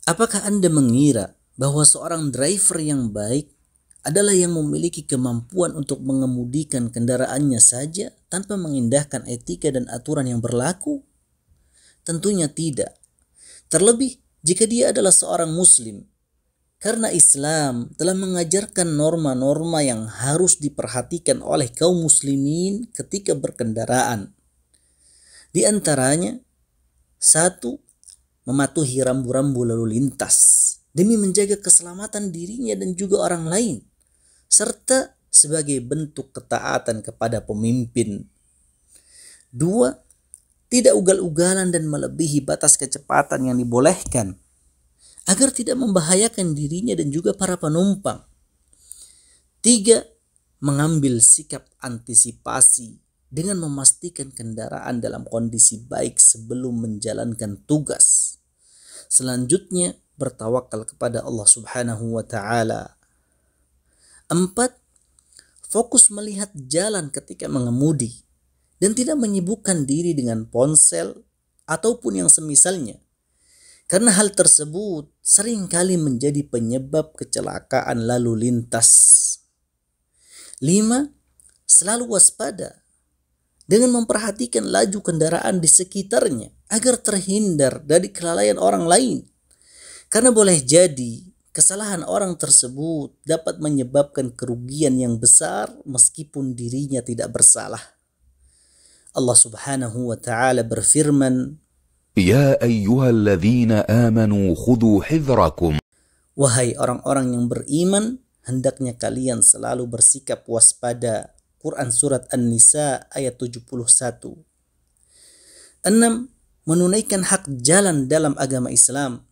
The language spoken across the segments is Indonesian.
Apakah Anda mengira bahwa seorang driver yang baik adalah yang memiliki kemampuan untuk mengemudikan kendaraannya saja tanpa mengindahkan etika dan aturan yang berlaku? Tentunya tidak. Terlebih jika dia adalah seorang muslim. Karena Islam telah mengajarkan norma-norma yang harus diperhatikan oleh kaum muslimin ketika berkendaraan. Di antaranya, 1. Mematuhi rambu-rambu lalu lintas demi menjaga keselamatan dirinya dan juga orang lain, serta sebagai bentuk ketaatan kepada pemimpin. 2. Tidak ugal-ugalan dan melebihi batas kecepatan yang dibolehkan, agar tidak membahayakan dirinya dan juga para penumpang. 3. Mengambil sikap antisipasi dengan memastikan kendaraan dalam kondisi baik sebelum menjalankan tugas. Selanjutnya, bertawakal kepada Allah Subhanahu wa Ta'ala. 4. Fokus melihat jalan ketika mengemudi dan tidak menyibukkan diri dengan ponsel ataupun yang semisalnya. Karena hal tersebut seringkali menjadi penyebab kecelakaan lalu lintas. 5. Selalu waspada dengan memperhatikan laju kendaraan di sekitarnya agar terhindar dari kelalaian orang lain. Karena boleh jadi kesalahan orang tersebut dapat menyebabkan kerugian yang besar meskipun dirinya tidak bersalah. Allah Subhanahu wa Ta'ala berfirman, Ya ayyuhalladzina amanu khudhu hidhrakum. wahai orang-orang yang beriman, hendaknya kalian selalu bersikap waspada. Quran Surat An-Nisa ayat 71. 6. Menunaikan hak jalan dalam agama Islam,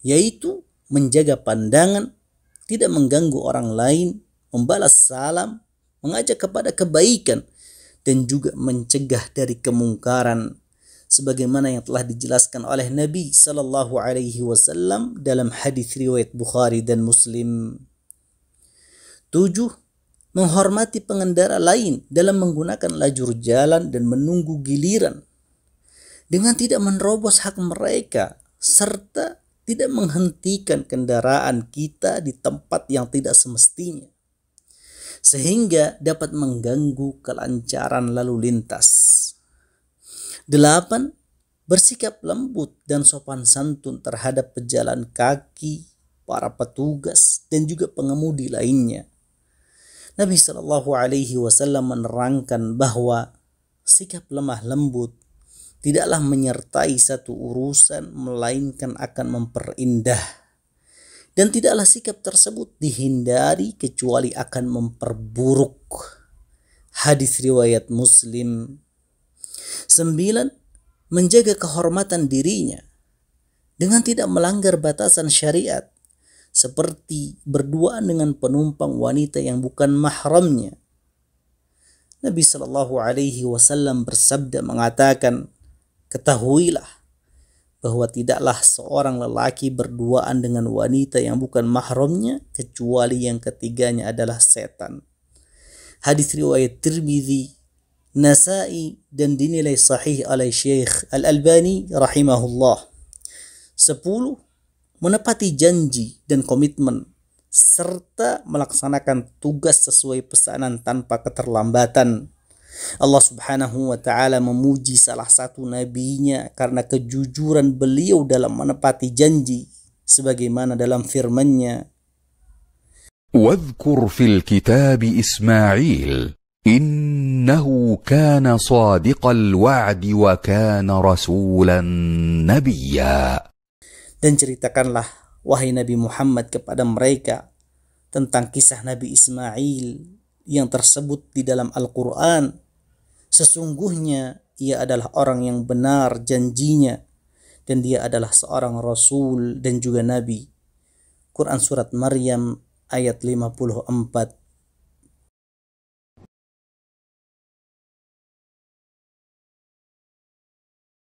yaitu menjaga pandangan, tidak mengganggu orang lain, membalas salam, mengajak kepada kebaikan, dan juga mencegah dari kemungkaran, sebagaimana yang telah dijelaskan oleh Nabi Sallallahu Alaihi Wasallam dalam hadis riwayat Bukhari dan Muslim. 7. Menghormati pengendara lain dalam menggunakan lajur jalan dan menunggu giliran dengan tidak menerobos hak mereka, serta tidak menghentikan kendaraan kita di tempat yang tidak semestinya, sehingga dapat mengganggu kelancaran lalu lintas. 8. Bersikap lembut dan sopan santun terhadap pejalan kaki, para petugas, dan juga pengemudi lainnya. Nabi Shallallahu Alaihi Wasallam menerangkan bahwa sikap lemah lembut tidaklah menyertai satu urusan, melainkan akan memperindah. Dan tidaklah sikap tersebut dihindari kecuali akan memperburuk. Hadis riwayat Muslim. 9. Menjaga kehormatan dirinya dengan tidak melanggar batasan syariat, seperti berduaan dengan penumpang wanita yang bukan mahramnya. Nabi Shallallahu Alaihi Wasallam bersabda mengatakan, ketahuilah bahwa tidaklah seorang lelaki berduaan dengan wanita yang bukan mahramnya kecuali yang ketiganya adalah setan. Hadis riwayat Tirmidzi, Nasai, dan dinilai sahih oleh Syekh Al-Albani rahimahullah. 10. Menepati janji dan komitmen serta melaksanakan tugas sesuai pesanan tanpa keterlambatan. Allah Subhanahu wa Ta'ala memuji salah satu nabinya karena kejujuran beliau dalam menepati janji, sebagaimana dalam firman-Nya, واذكر في الكتاب إسماعيل إنه كان صادق الوعد وكان رسولا نبيا. Dan ceritakanlah, wahai Nabi Muhammad, kepada mereka tentang kisah Nabi Ismail yang tersebut di dalam Al-Quran. Sesungguhnya ia adalah orang yang benar janjinya, dan dia adalah seorang Rasul dan juga Nabi. Quran Surat Maryam ayat 54.